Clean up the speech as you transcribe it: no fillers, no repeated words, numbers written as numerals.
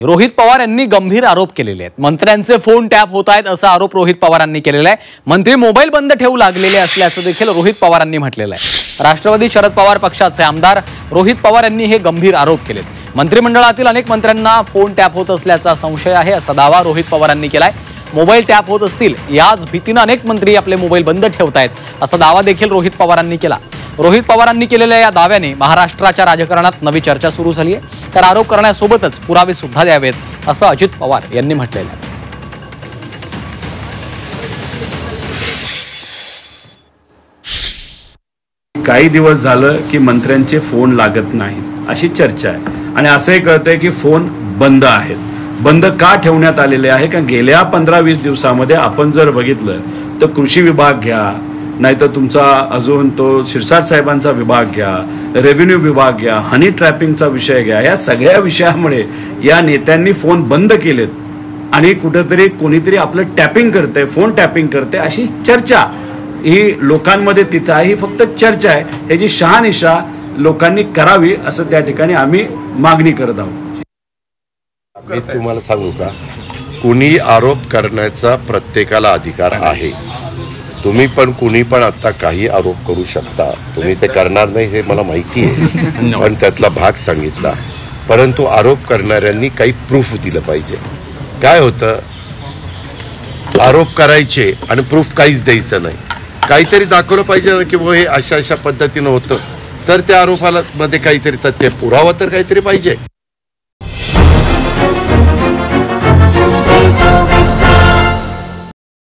रोहित पवार यांनी गंभीर आरोप केलेले आहेत। मंत्र्यांचे फोन टॅप होत आहेत असा आरोप रोहित पवारांनी केलेला आहे। मंत्री मोबाईल बंद ठेवू लागलेले असल्याचं देखील रोहित पवारांनी म्हटलेलं आहे। राष्ट्रवादी शरद पवार पक्षाचे आमदार रोहित पवार यांनी हे गंभीर आरोप केलेत। मंत्रिमंडळातील अनेक मंत्र्यांना फोन टॅप होत असल्याचा संशय आहे असा दावा रोहित पवारांनी केलाय। मोबाईल टॅप होत असतील याच भीतीने अनेक मंत्री आपले मोबाईल बंद ठेवतायत असा दावा देखील रोहित पवारांनी केला। रोहित पवारांनी केलेल्या या दाव्याने महाराष्ट्राच्या राजकारणात नवी चर्चा सुरू झाली आहे। तर आरोप करण्यासोबतच पुरावे सुद्धा द्यावेत असं अजित पवार यांनी म्हटलेलं आहे। काही दिवस झालं की मंत्र्यांचे फोन लागत नाहीत अशी चर्चा आहे आणि असंही कळतंय की फोन बंद आहेत। बंद का ठेवण्यात आलेले आहे? कारण गेल्या 15-20 दिवसामध्ये आपण जर बघितलं तर कृषी विभाग घ्या, नाहीतर तुमचा अजून तो शिरसाट साहेबांचा विभाग घ्या, रेव्हेन्यू विभाग घ्या, हनी ट्रॅपिंगचा विषय घ्या, या सगळ्या विषयामुळे या नेत्यांनी फोन बंद केलेत आणि कुठेतरी कोणीतरी आपलं टॅपिंग करते, फोन टॅपिंग करते अशी चर्चा ही लोकांमध्ये तिथं आहे। ही फक्त चर्चा आहे, याची शहानिशा लोकांनी करावी असं त्या ठिकाणी आम्ही मागणी करत आहोत। मी तुम्हाला सांगू का, कुणी आरोप करण्याचा प्रत्येकाला अधिकार आहे। तुम्ही पण कुणी पण आता काही आरोप करू शकता, तुम्ही ते करणार नाही हे मला माहिती आहे, पण त्यातला भाग सांगितला। परंतु आरोप करणाऱ्यांनी काही प्रूफ दिलं पाहिजे। काय होतं, आरोप करायचे आणि प्रूफ काहीच द्यायचं नाही, काहीतरी दाखवलं पाहिजे ना की हे अशा अशा पद्धतीनं होतं, तर त्या आरोपाला मध्ये काहीतरी तथ्य पुरावा तर काहीतरी पाहिजे।